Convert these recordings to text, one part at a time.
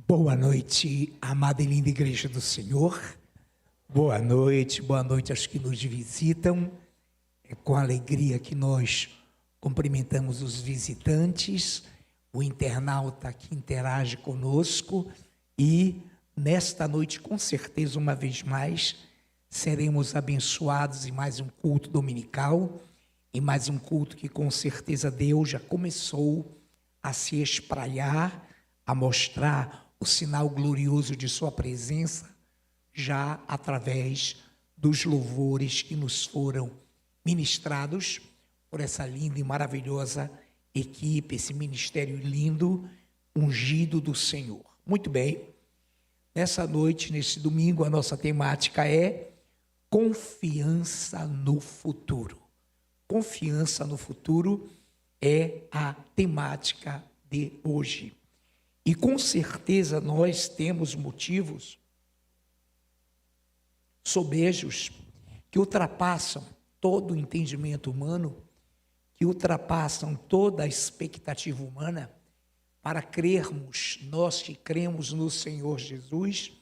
Boa noite, amada e linda Igreja do Senhor. Boa noite aos que nos visitam. É com alegria que nós cumprimentamos os visitantes, o internauta que interage conosco e nesta noite, com certeza, uma vez mais, seremos abençoados em mais um culto dominical, em mais um culto que com certeza Deus já começou a se espraiar, a mostrar o sinal glorioso de sua presença, já através dos louvores que nos foram ministrados por essa linda e maravilhosa equipe, esse ministério lindo, ungido do Senhor. Muito bem, nessa noite, nesse domingo, a nossa temática é confiança no futuro. Confiança no futuro é a temática de hoje. E com certeza nós temos motivos sobejos que ultrapassam todo o entendimento humano, que ultrapassam toda a expectativa humana, para crermos, nós que cremos no Senhor Jesus,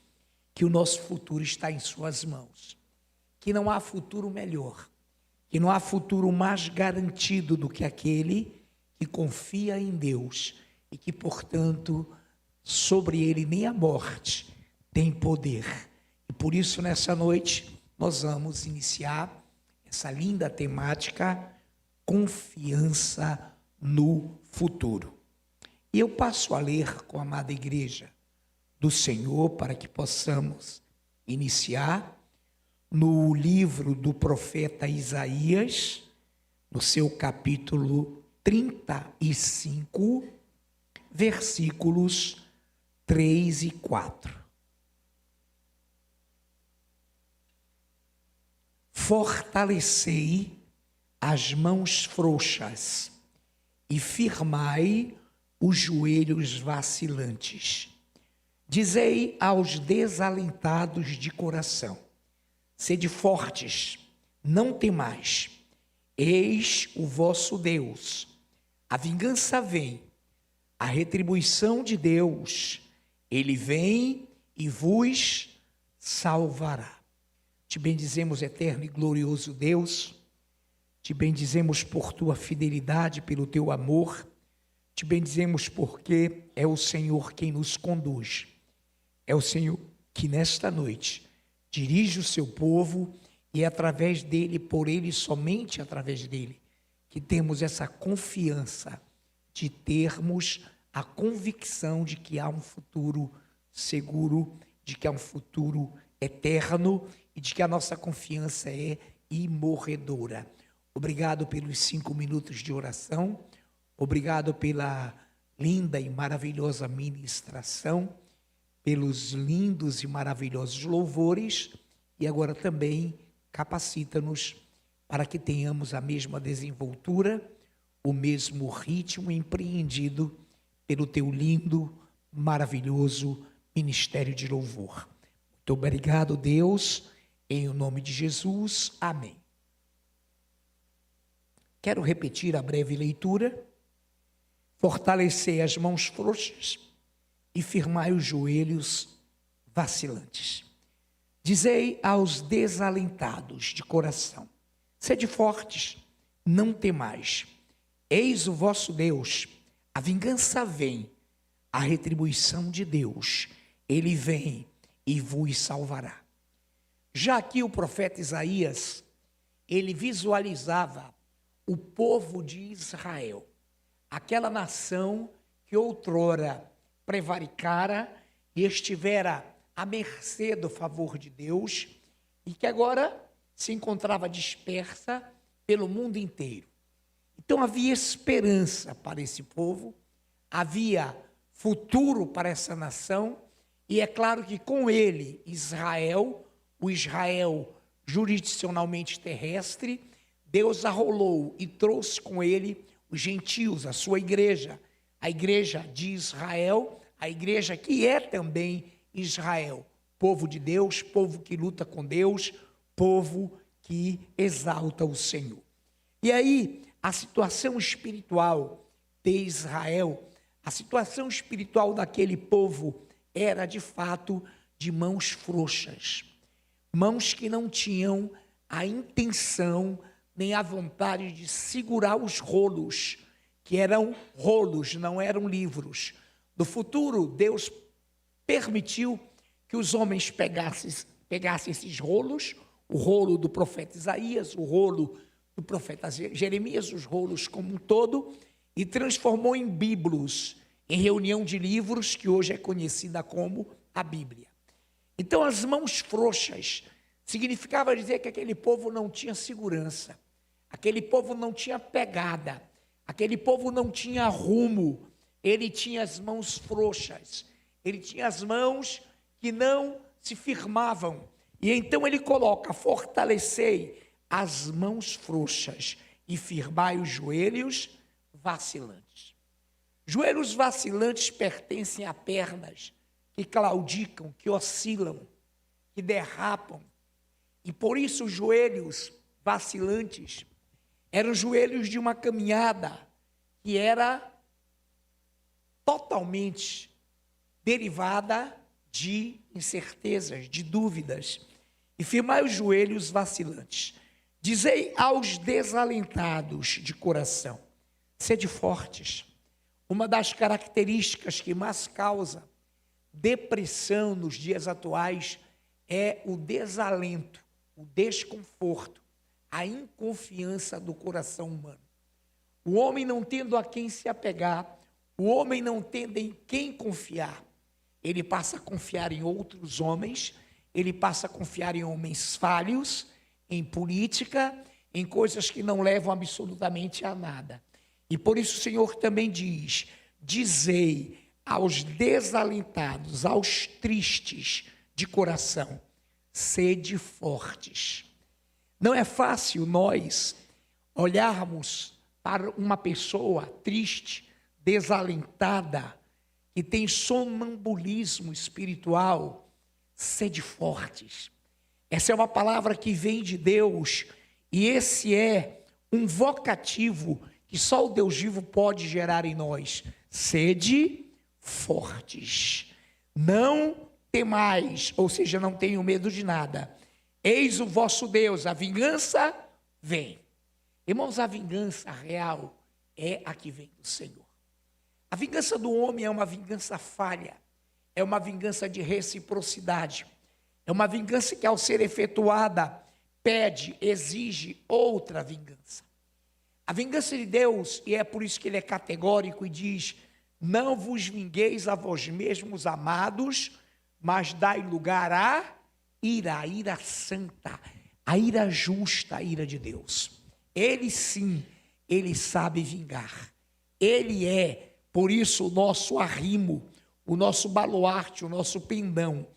que o nosso futuro está em suas mãos, que não há futuro melhor, que não há futuro mais garantido do que aquele que confia em Deus e que, portanto, sobre ele nem a morte tem poder. E por isso, nessa noite, nós vamos iniciar essa linda temática, confiança no futuro. E eu passo a ler com a amada Igreja do Senhor para que possamos iniciar no livro do profeta Isaías, no seu capítulo 35, versículos 3 e 4. Fortalecei as mãos frouxas e firmai os joelhos vacilantes. Dizei aos desalentados de coração: sede fortes, não temais. Eis o vosso Deus. A vingança vem, a retribuição de Deus. Ele vem e vos salvará. Te bendizemos, eterno e glorioso Deus. Te bendizemos por tua fidelidade, pelo teu amor. Te bendizemos porque é o Senhor quem nos conduz. É o Senhor que nesta noite dirige o seu povo e é através dele, por ele, somente através dele, que temos essa confiança de termos a convicção de que há um futuro seguro, de que há um futuro eterno e de que a nossa confiança é imorredora. Obrigado pelos 5 minutos de oração, obrigado pela linda e maravilhosa ministração, pelos lindos e maravilhosos louvores, e agora também capacita-nos para que tenhamos a mesma desenvoltura, o mesmo ritmo empreendido pelo teu lindo, maravilhoso ministério de louvor. Muito obrigado, Deus, em nome de Jesus. Amém. Quero repetir a breve leitura. Fortalecei as mãos frouxas e firmai os joelhos vacilantes. Dizei aos desalentados de coração: sede fortes, não temais. Eis o vosso Deus. A vingança vem, a retribuição de Deus. Ele vem e vos salvará. Já aqui o profeta Isaías, ele visualizava o povo de Israel, aquela nação que outrora prevaricara e estivera à mercê do favor de Deus e que agora se encontrava dispersa pelo mundo inteiro. Então havia esperança para esse povo, havia futuro para essa nação, e é claro que com ele, Israel, o Israel jurisdicionalmente terrestre, Deus arrolou e trouxe com ele os gentios, a sua igreja, a igreja de Israel, a igreja que é também Israel, povo de Deus, povo que luta com Deus, povo que exalta o Senhor. E aí, a situação espiritual de Israel, a situação espiritual daquele povo era de fato de mãos frouxas, mãos que não tinham a intenção nem a vontade de segurar os rolos, que eram rolos, não eram livros. No futuro, Deus permitiu que os homens pegassem esses rolos, o rolo do profeta Isaías, o rolo do profeta Jeremias, os rolos como um todo, e transformou em bíblios, em reunião de livros, que hoje é conhecida como a Bíblia. Então, as mãos frouxas significava dizer que aquele povo não tinha segurança, aquele povo não tinha pegada, aquele povo não tinha rumo, ele tinha as mãos frouxas, ele tinha as mãos que não se firmavam. E então ele coloca: fortalecei as mãos frouxas e firmai os joelhos vacilantes. Joelhos vacilantes pertencem a pernas que claudicam, que oscilam, que derrapam. E por isso os joelhos vacilantes eram joelhos de uma caminhada que era totalmente derivada de incertezas, de dúvidas. E firmai os joelhos vacilantes. Dizei aos desalentados de coração: sede fortes. Uma das características que mais causa depressão nos dias atuais é o desalento, o desconforto, a inconfiança do coração humano. O homem não tendo a quem se apegar, o homem não tendo em quem confiar, ele passa a confiar em outros homens, ele passa a confiar em homens falhos, em política, em coisas que não levam absolutamente a nada. E por isso o Senhor também diz: dizei aos desalentados, aos tristes de coração, sede fortes. Não é fácil nós olharmos para uma pessoa triste, desalentada, que tem sonambulismo espiritual. Sede fortes. Essa é uma palavra que vem de Deus, e esse é um vocativo que só o Deus vivo pode gerar em nós. Sede fortes. Não temais, ou seja, não tenham medo de nada. Eis o vosso Deus, a vingança vem. Irmãos, a vingança real é a que vem do Senhor. A vingança do homem é uma vingança falha, é uma vingança de reciprocidade, é uma vingança que, ao ser efetuada, pede, exige outra vingança. A vingança de Deus, e é por isso que ele é categórico e diz: não vos vingueis a vós mesmos, amados, mas dai lugar à ira, a ira santa, a ira justa, a ira de Deus. Ele sim, ele sabe vingar. Ele é, por isso, o nosso arrimo, o nosso baluarte, o nosso pendão.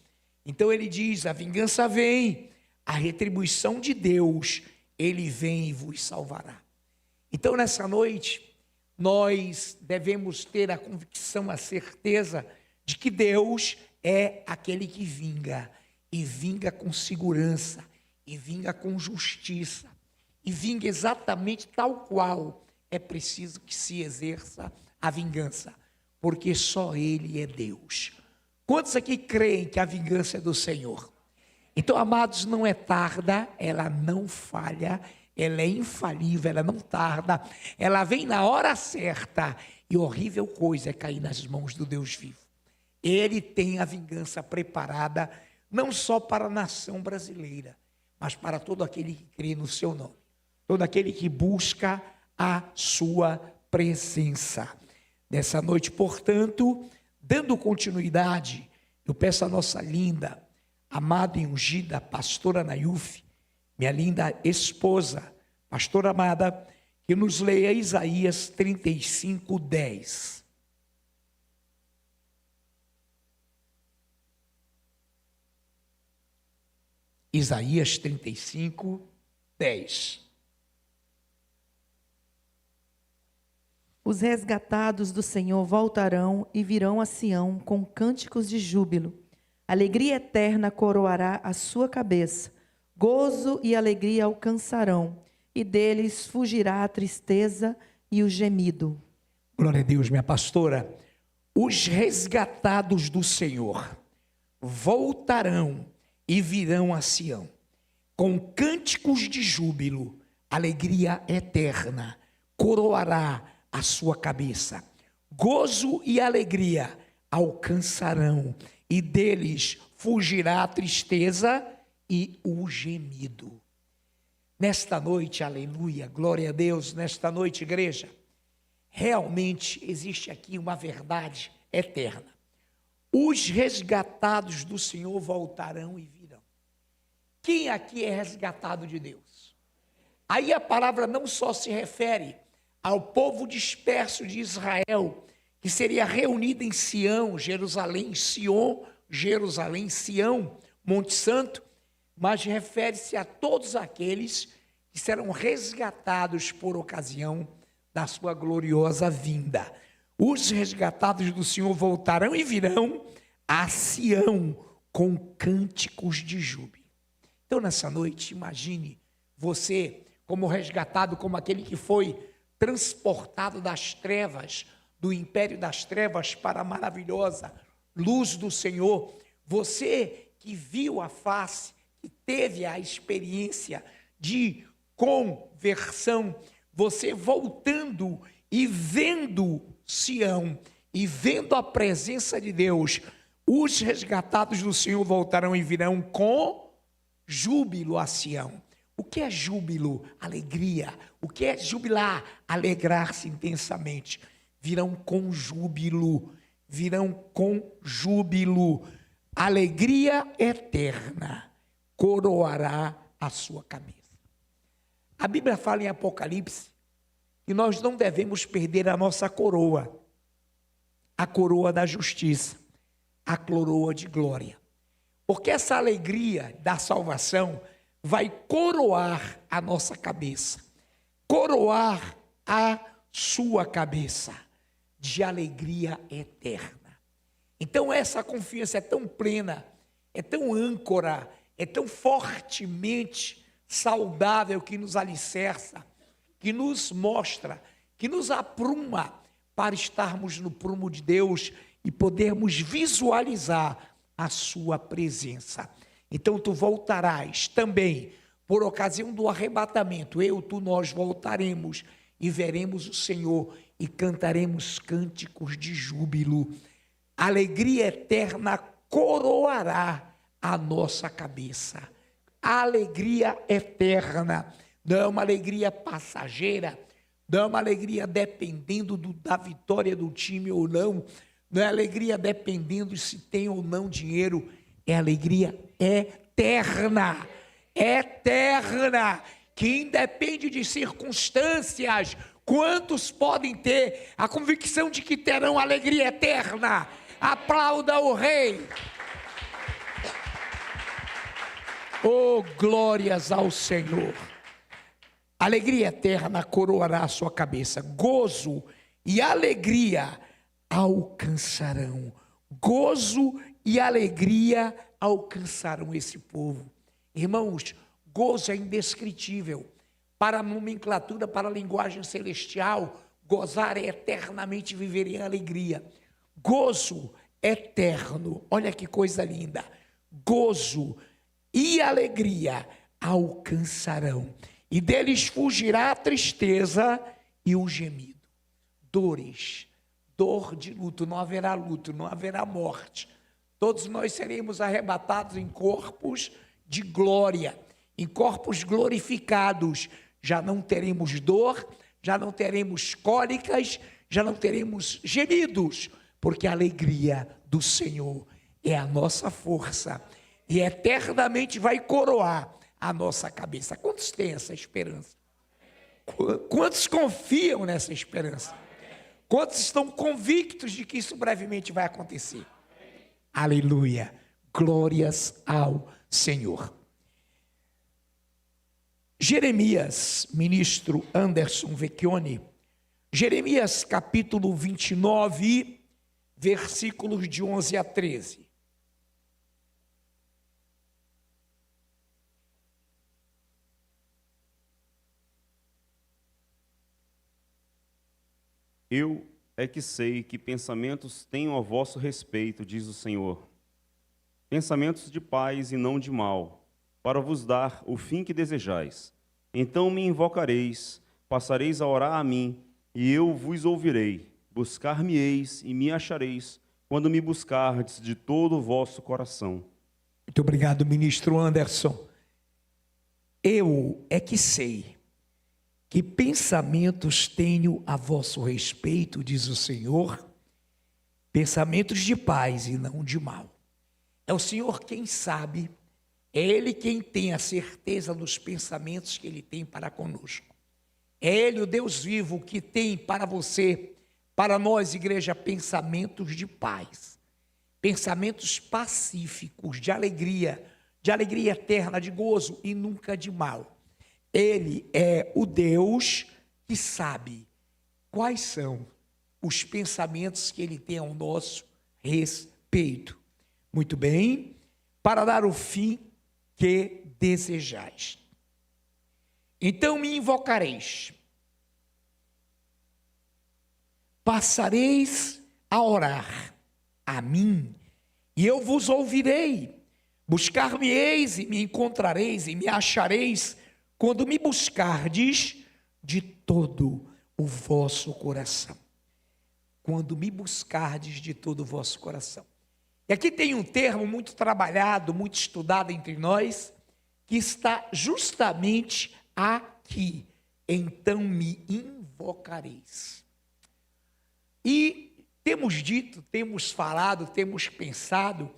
Então ele diz: a vingança vem, a retribuição de Deus, ele vem e vos salvará. Então nessa noite, nós devemos ter a convicção, a certeza de que Deus é aquele que vinga, e vinga com segurança, e vinga com justiça, e vinga exatamente tal qual é preciso que se exerça a vingança, porque só Ele é Deus. Quantos aqui creem que a vingança é do Senhor? Então, amados, não é tarda, ela não falha, ela é infalível, ela não tarda, ela vem na hora certa, e horrível coisa é cair nas mãos do Deus vivo. Ele tem a vingança preparada, não só para a nação brasileira, mas para todo aquele que crê no seu nome, todo aquele que busca a sua presença. Nessa noite, portanto, dando continuidade, eu peço à nossa linda, amada e ungida pastora Nayuf, minha linda esposa, pastora amada, que nos leia Isaías 35, 10. Isaías 35, 10. Os resgatados do Senhor voltarão e virão a Sião com cânticos de júbilo. Alegria eterna coroará a sua cabeça. Gozo e alegria alcançarão, e deles fugirá a tristeza e o gemido. Glória a Deus, minha pastora. Os resgatados do Senhor voltarão e virão a Sião, com cânticos de júbilo, alegria eterna coroará a sua cabeça. Gozo e alegria alcançarão, e deles fugirá a tristeza e o gemido. Nesta noite, aleluia, glória a Deus, nesta noite, igreja, realmente existe aqui uma verdade eterna. Os resgatados do Senhor voltarão e virão. Quem aqui é resgatado de Deus? Aí a palavra não só se refere ao povo disperso de Israel, que seria reunido em Sião, Jerusalém, Sion, Jerusalém, Sião, Monte Santo, mas refere-se a todos aqueles que serão resgatados por ocasião da sua gloriosa vinda. Os resgatados do Senhor voltarão e virão a Sião com cânticos de júbilo. Então, nessa noite, imagine você como resgatado, como aquele que foi transportado das trevas, do império das trevas para a maravilhosa luz do Senhor. Você que viu a face, que teve a experiência de conversão, você voltando e vendo Sião, e vendo a presença de Deus, os resgatados do Senhor voltarão e virão com júbilo a Sião. O que é júbilo? Alegria. O que é jubilar? Alegrar-se intensamente. Virão com júbilo, virão com júbilo. Alegria eterna coroará a sua cabeça. A Bíblia fala em Apocalipse que nós não devemos perder a nossa coroa, a coroa da justiça, a coroa de glória. Porque essa alegria da salvação vai coroar a nossa cabeça, coroar a sua cabeça de alegria eterna. Então essa confiança é tão plena, é tão âncora, é tão fortemente saudável, que nos alicerça, que nos mostra, que nos apruma para estarmos no prumo de Deus e podermos visualizar a sua presença. Então tu voltarás também, por ocasião do arrebatamento, nós voltaremos e veremos o Senhor e cantaremos cânticos de júbilo. Alegria eterna coroará a nossa cabeça. A alegria eterna, não é uma alegria passageira, não é uma alegria dependendo da vitória do time ou não, não é alegria dependendo se tem ou não dinheiro, é alegria eterna, eterna, que independe de circunstâncias. Quantos podem ter a convicção de que terão alegria eterna? Aplauda o Rei. Oh, glórias ao Senhor. Alegria eterna coroará a sua cabeça. Gozo e alegria alcançarão. Gozo e alegria alcançarão esse povo. Irmãos, gozo é indescritível. Para a nomenclatura, para a linguagem celestial, gozar é eternamente viver em alegria. Gozo eterno. Olha que coisa linda. Gozo e alegria alcançarão, e deles fugirá a tristeza e o gemido. Dores, dor de luto, não haverá morte. Todos nós seremos arrebatados em corpos de glória, em corpos glorificados. Já não teremos dor, já não teremos cólicas, já não teremos gemidos, porque a alegria do Senhor é a nossa força e eternamente vai coroar a nossa cabeça. Quantos têm essa esperança? Quantos confiam nessa esperança? Quantos estão convictos de que isso brevemente vai acontecer? Aleluia! Glórias ao Senhor. Jeremias, ministro Anderson Vecchioni, Jeremias capítulo 29, versículos de 11 a 13. Eu é que sei que pensamentos tenho a vosso respeito, diz o Senhor. Pensamentos de paz e não de mal, para vos dar o fim que desejais. Então me invocareis, passareis a orar a mim, e eu vos ouvirei. Buscar-me-eis e me achareis, quando me buscardes de todo o vosso coração. Muito obrigado, ministro Anderson. Eu é que sei que pensamentos tenho a vosso respeito, diz o Senhor, pensamentos de paz e não de mal. É o Senhor quem sabe, é Ele quem tem a certeza dos pensamentos que Ele tem para conosco. É Ele, o Deus vivo, que tem para você, para nós, igreja, pensamentos de paz, pensamentos pacíficos, de alegria eterna, de gozo e nunca de mal. Ele é o Deus que sabe quais são os pensamentos que Ele tem ao nosso respeito. Muito bem, para dar o fim que desejais. Então me invocareis, passareis a orar a mim, e eu vos ouvirei. Buscar-me-eis e me encontrareis e me achareis, quando me buscardes de todo o vosso coração. Quando me buscardes de todo o vosso coração. E aqui tem um termo muito trabalhado, muito estudado entre nós, que está justamente aqui. Então me invocareis. E temos dito, temos falado, temos pensado,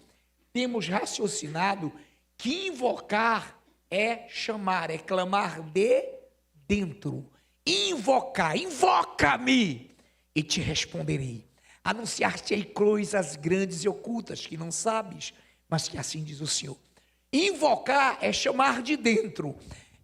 temos raciocinado que invocar é chamar, é clamar de dentro. Invocar, invoca-me e te responderei. Anunciar-te-ei coisas grandes e ocultas que não sabes, mas que assim diz o Senhor. Invocar é chamar de dentro.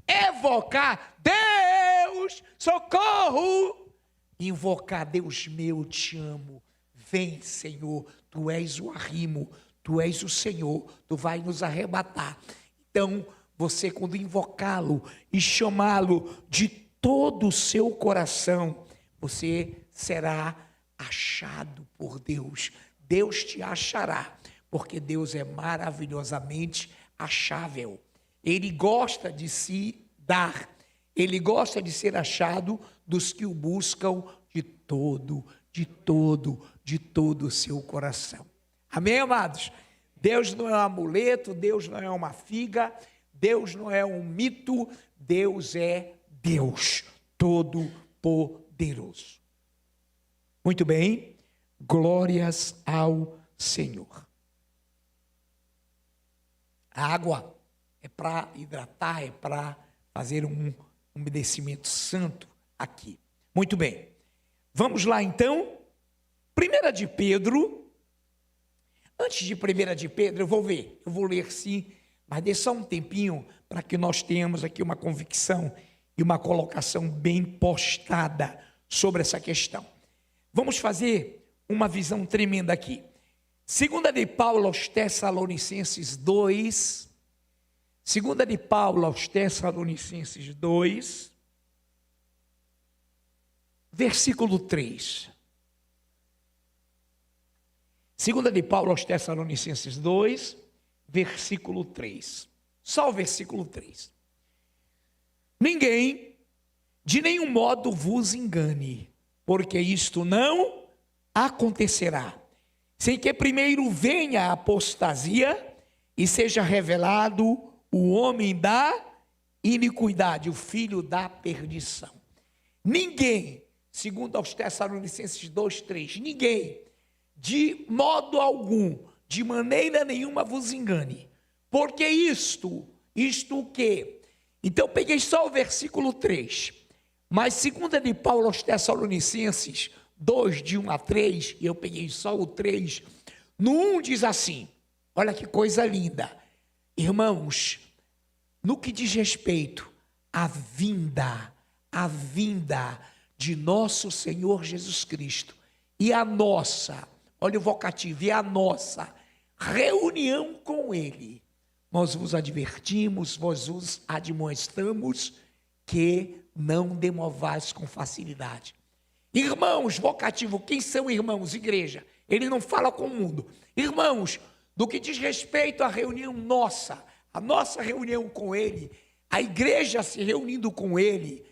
Evocar, Deus, socorro. Invocar, Deus meu, te amo. Vem, Senhor, tu és o arrimo, tu és o Senhor, tu vai nos arrebatar. Então, você quando invocá-lo e chamá-lo de todo o seu coração, você será achado por Deus. Deus te achará, porque Deus é maravilhosamente achável. Ele gosta de se dar, ele gosta de ser achado dos que o buscam de todo o seu coração. Amém, amados? Deus não é um amuleto, Deus não é uma figa, Deus não é um mito, Deus é Deus Todo-Poderoso. Muito bem, glórias ao Senhor. A água é para hidratar, é para fazer um umedecimento santo aqui. Muito bem, vamos lá então, 1 de Pedro, antes de 1 de Pedro, eu vou ler sim, mas dê só um tempinho para que nós tenhamos aqui uma convicção e uma colocação bem postada sobre essa questão. Vamos fazer uma visão tremenda aqui. 2 de Paulo aos Tessalonicenses 2, 2 de Paulo aos Tessalonicenses 2, versículo 3. 2 de Paulo aos Tessalonicenses 2, versículo 3. Só o versículo 3. Ninguém de nenhum modo vos engane, porque isto não acontecerá, sem que primeiro venha a apostasia e seja revelado o homem da iniquidade, o filho da perdição. Ninguém, segundo aos Tessalonicenses 2:3, ninguém, de modo algum, de maneira nenhuma vos engane, porque isto o quê? Então peguei só o versículo 3, mas 2 de Paulo aos Tessalonicenses 2, de 1 a 3, e eu peguei só o 3, no 1 diz assim, olha que coisa linda, irmãos, no que diz respeito à vinda de nosso Senhor Jesus Cristo, e a nossa, olha o vocativo, e a nossa reunião com Ele, nós vos advertimos, nós vos admoestamos que não demovais com facilidade. Irmãos, vocativo, quem são irmãos? Igreja. Ele não fala com o mundo. Irmãos, do que diz respeito à reunião nossa, a nossa reunião com ele, a igreja se reunindo com ele,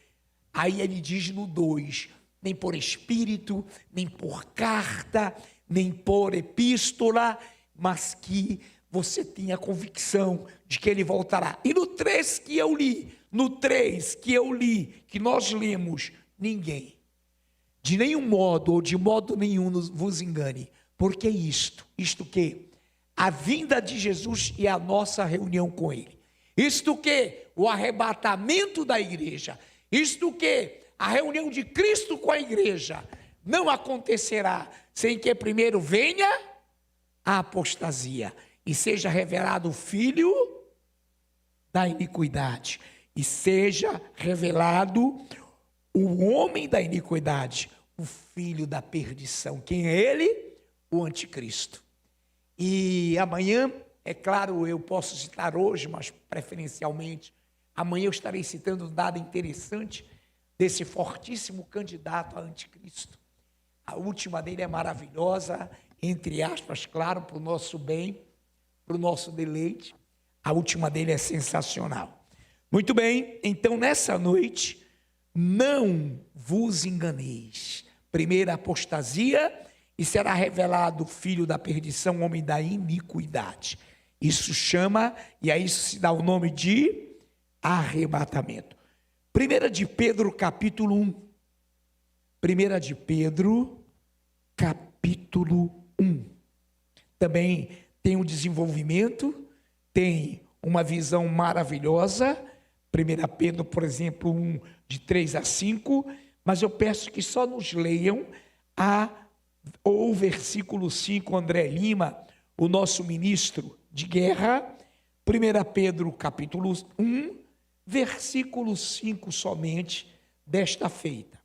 aí ele diz no 2, nem por espírito, nem por carta, nem por epístola, mas que você tenha convicção de que ele voltará. E no 3 que eu li, que nós lemos, ninguém, de nenhum modo ou de modo nenhum vos engane, porque isto que? A vinda de Jesus e a nossa reunião com ele. Isto que? O arrebatamento da igreja. Isto que? A reunião de Cristo com a igreja não acontecerá sem que primeiro venha a apostasia e seja revelado o filho da iniquidade e seja revelado o homem da iniquidade, o filho da perdição. Quem é ele? O anticristo. E amanhã, é claro, eu posso citar hoje, mas preferencialmente, amanhã eu estarei citando um dado interessante desse fortíssimo candidato a anticristo. A última dele é maravilhosa, entre aspas, claro, para o nosso bem, para o nosso deleite. A última dele é sensacional. Muito bem, então nessa noite, não vos enganeis. Primeira apostasia, e será revelado o filho da perdição, homem da iniquidade. Isso chama, e a isso se dá o nome de arrebatamento. 1 de Pedro, capítulo 1. 1 de Pedro, capítulo 1. Também tem um desenvolvimento, tem uma visão maravilhosa. 1 Pedro, por exemplo, 1, de 3 a 5. Mas eu peço que só nos leiam o versículo 5, André Lima, o nosso ministro de guerra. 1 Pedro, capítulo 1, versículo 5 somente, desta feita.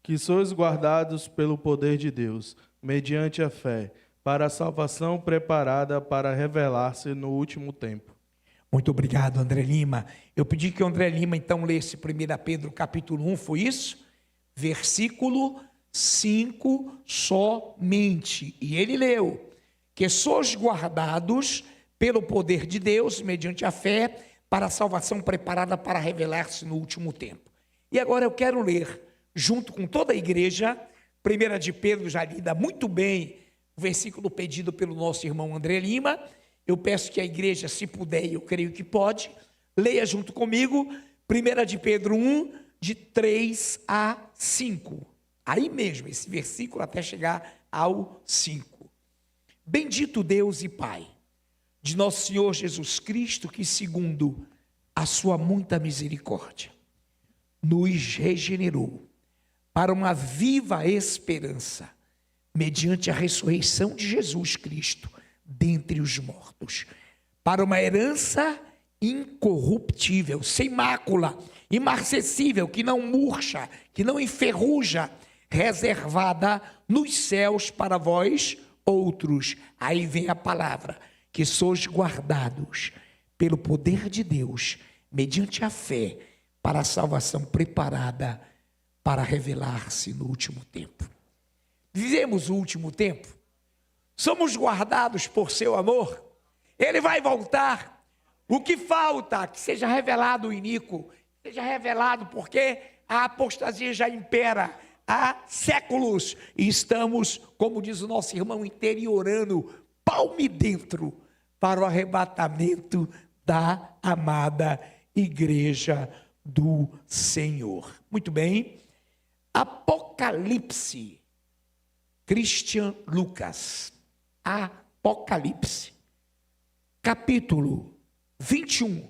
Que sois guardados pelo poder de Deus, mediante a fé, para a salvação preparada para revelar-se no último tempo. Muito obrigado, André Lima. Eu pedi que o André Lima, então, lesse 1 Pedro, capítulo 1, foi isso? Versículo 5 somente. E ele leu, que sois guardados pelo poder de Deus, mediante a fé, para a salvação preparada para revelar-se no último tempo. E agora eu quero ler, junto com toda a igreja, 1 de Pedro, já lida muito bem, o versículo pedido pelo nosso irmão André Lima. Eu peço que a igreja, se puder, e eu creio que pode, leia junto comigo, 1 de Pedro 1, de 3 a 5. Aí mesmo, esse versículo até chegar ao 5. Bendito Deus e Pai de nosso Senhor Jesus Cristo, que segundo a sua muita misericórdia, nos regenerou para uma viva esperança, mediante a ressurreição de Jesus Cristo dentre os mortos, para uma herança incorruptível, sem mácula, imarcessível, que não murcha, que não enferruja, reservada nos céus para vós outros. Aí vem a palavra, que sois guardados pelo poder de Deus, mediante a fé, para a salvação preparada para revelar-se no último tempo. Vivemos o último tempo, somos guardados por seu amor, ele vai voltar. O que falta? Que seja revelado o iníquo, seja revelado, porque a apostasia já impera há séculos, e estamos, como diz o nosso irmão interiorano, palme dentro para o arrebatamento da amada igreja do Senhor. Muito bem, Apocalipse, Christian Lucas, Apocalipse, capítulo 21.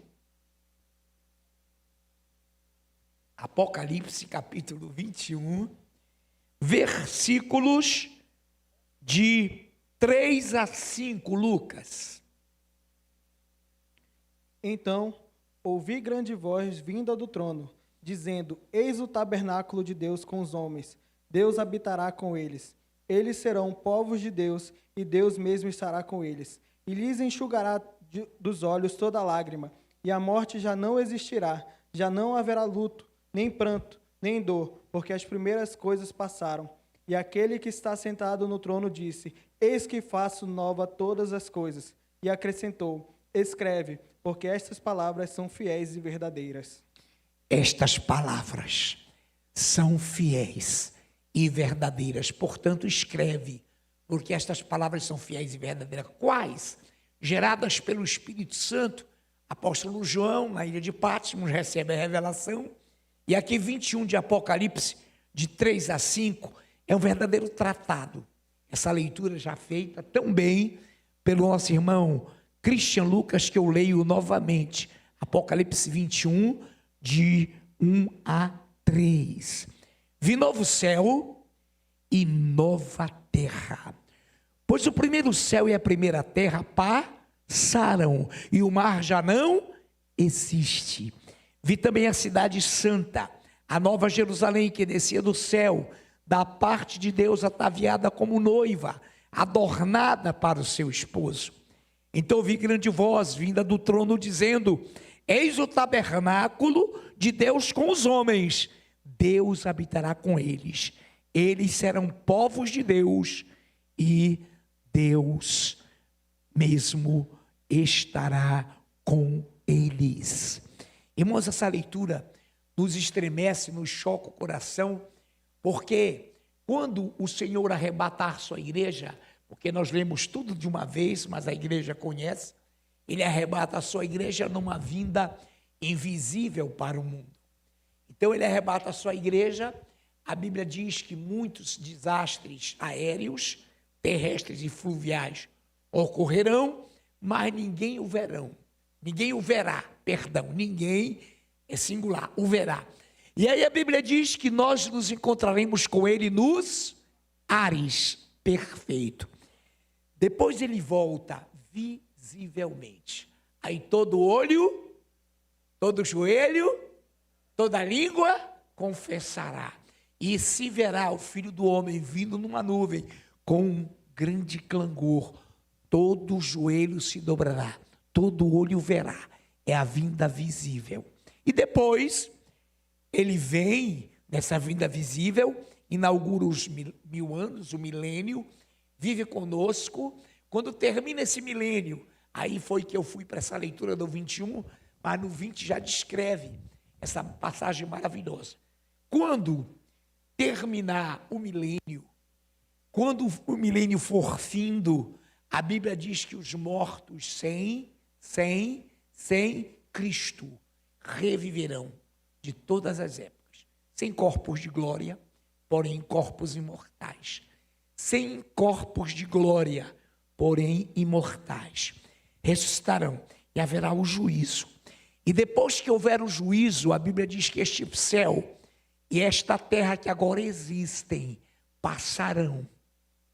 Apocalipse, capítulo 21, versículos de 3 a 5, Lucas. Então, ouvi grande voz vinda do trono, dizendo: Eis o tabernáculo de Deus com os homens. Deus habitará com eles. Eles serão povos de Deus, e Deus mesmo estará com eles. E lhes enxugará dos olhos toda lágrima, e a morte já não existirá, já não haverá luto, nem pranto, nem dor, porque as primeiras coisas passaram. E aquele que está sentado no trono disse: Eis que faço nova todas as coisas. E acrescentou: Escreve, porque estas palavras são fiéis e verdadeiras. Estas palavras são fiéis e verdadeiras. Portanto, escreve, porque estas palavras são fiéis e verdadeiras. Quais? Geradas pelo Espírito Santo. Apóstolo João, na ilha de Patmos, recebe a revelação. E aqui 21 de Apocalipse, de 3 a 5, é um verdadeiro tratado. Essa leitura já feita tão bem pelo nosso irmão Christian Lucas, que eu leio novamente. Apocalipse 21, de 1 a 3. Vi novo céu e nova terra. Pois o primeiro céu e a primeira terra passaram, e o mar já não existe. Vi também a cidade santa, a nova Jerusalém, que descia do céu, da parte de Deus, ataviada como noiva, adornada para o seu esposo. Então vi grande voz vinda do trono, dizendo: Eis o tabernáculo de Deus com os homens, Deus habitará com eles, eles serão povos de Deus, e Deus mesmo estará com eles. Irmãos, essa leitura nos estremece, nos choca o coração, porque quando o Senhor arrebatar sua igreja, porque nós lemos tudo de uma vez, mas a igreja conhece, ele arrebata a sua igreja numa vinda invisível para o mundo. Então ele arrebata a sua igreja, a Bíblia diz que muitos desastres aéreos, terrestres e fluviais ocorrerão, mas ninguém o verá, ninguém é singular, o verá. E aí a Bíblia diz que nós nos encontraremos com ele nos ares, perfeito. Depois ele volta visivelmente. Aí todo olho, todo joelho, toda língua confessará. E se verá o Filho do Homem vindo numa nuvem com um grande clangor. Todo joelho se dobrará, todo olho verá. É a vinda visível. E depois ele vem nessa vinda visível, inaugura os 1000 anos, o milênio, vive conosco. Quando termina esse milênio, aí foi que eu fui para essa leitura do 21, mas no 20 já descreve essa passagem maravilhosa. Quando terminar o milênio, quando o milênio for findo, a Bíblia diz que os mortos sem Cristo reviverão de todas as épocas, sem corpos de glória, porém corpos imortais. Sem corpos de glória, porém imortais. Ressuscitarão e haverá o juízo. E depois que houver o juízo, a Bíblia diz que este céu e esta terra que agora existem passarão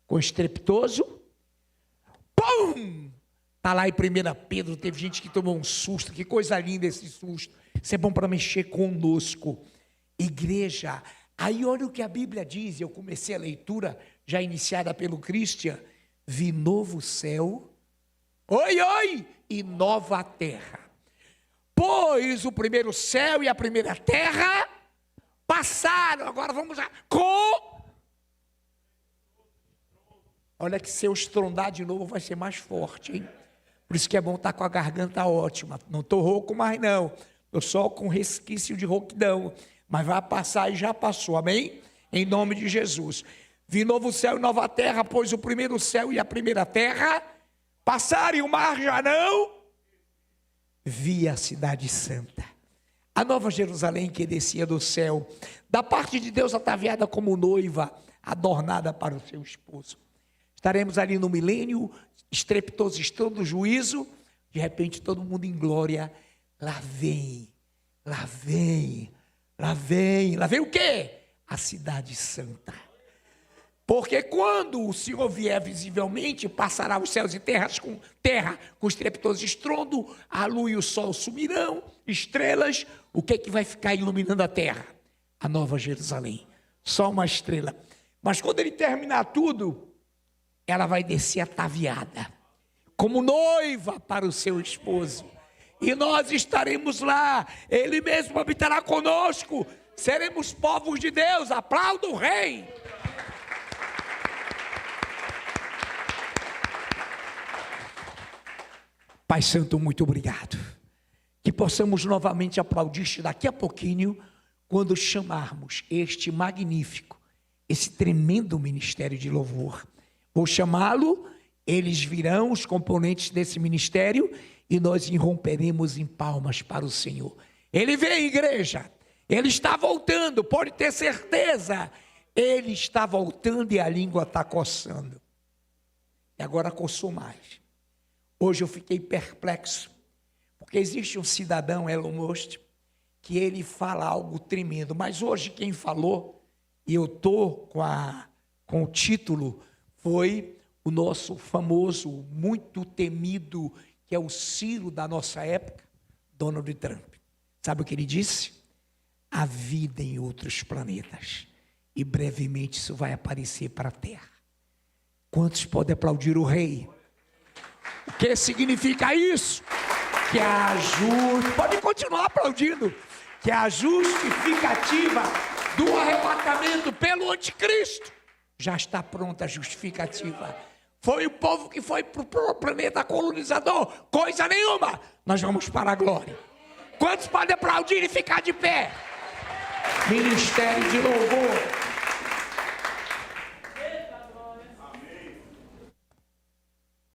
com estrepitoso. Pum! Está lá em 1 Pedro, teve gente que tomou um susto, que coisa linda esse susto. Isso é bom para mexer conosco. Igreja, aí olha o que a Bíblia diz, eu comecei a leitura, já iniciada pelo Christian, vi novo céu, e nova terra. Pois o primeiro céu e a primeira terra passaram, agora vamos lá, olha que se eu estrondar de novo vai ser mais forte, hein? Por isso que é bom estar com a garganta ótima. Não estou rouco mais não, estou só com resquício de rouquidão, mas vai passar e já passou, amém? Em nome de Jesus. Vi novo céu e nova terra, pois o primeiro céu e a primeira terra passaram e o mar já não. Vi a cidade santa, a nova Jerusalém que descia do céu, da parte de Deus ataviada como noiva, adornada para o seu esposo. Estaremos ali no milênio, estrepitoso estrondo do juízo, de repente todo mundo em glória. Lá vem o quê? A cidade santa. Porque quando o Senhor vier visivelmente, passará os céus e terra com estrepitoso estrondo, a lua e o sol sumirão, estrelas, o que é que vai ficar iluminando a terra? A nova Jerusalém, só uma estrela. Mas quando ele terminar tudo, ela vai descer ataviada, como noiva para o seu esposo. E nós estaremos lá, ele mesmo habitará conosco, Seremos povos de Deus. Aplauda o Rei. Pai Santo, muito obrigado. Que possamos novamente aplaudir-te daqui a pouquinho, quando chamarmos este magnífico, esse tremendo ministério de louvor. Vou chamá-lo, eles virão, os componentes desse ministério, e nós irromperemos em palmas para o Senhor. Ele vem, igreja, ele está voltando, pode ter certeza. Ele está voltando e a língua está coçando. E agora coçou mais. Hoje eu fiquei perplexo, porque existe um cidadão, Elon Musk, que ele fala algo tremendo, mas hoje quem falou, e eu estou com o título, foi o nosso famoso, muito temido, que é o Ciro da nossa época, Donald Trump. Sabe o que ele disse? Há vida em outros planetas, e brevemente isso vai aparecer para a Terra. Quantos podem aplaudir o Rei? O que significa isso? Que pode continuar aplaudindo, que a justificativa do arrebatamento pelo anticristo, já está pronta a justificativa. Foi o povo que foi para o planeta colonizador, coisa nenhuma, nós vamos para a glória. Quantos podem aplaudir e ficar de pé? Ministério de louvor.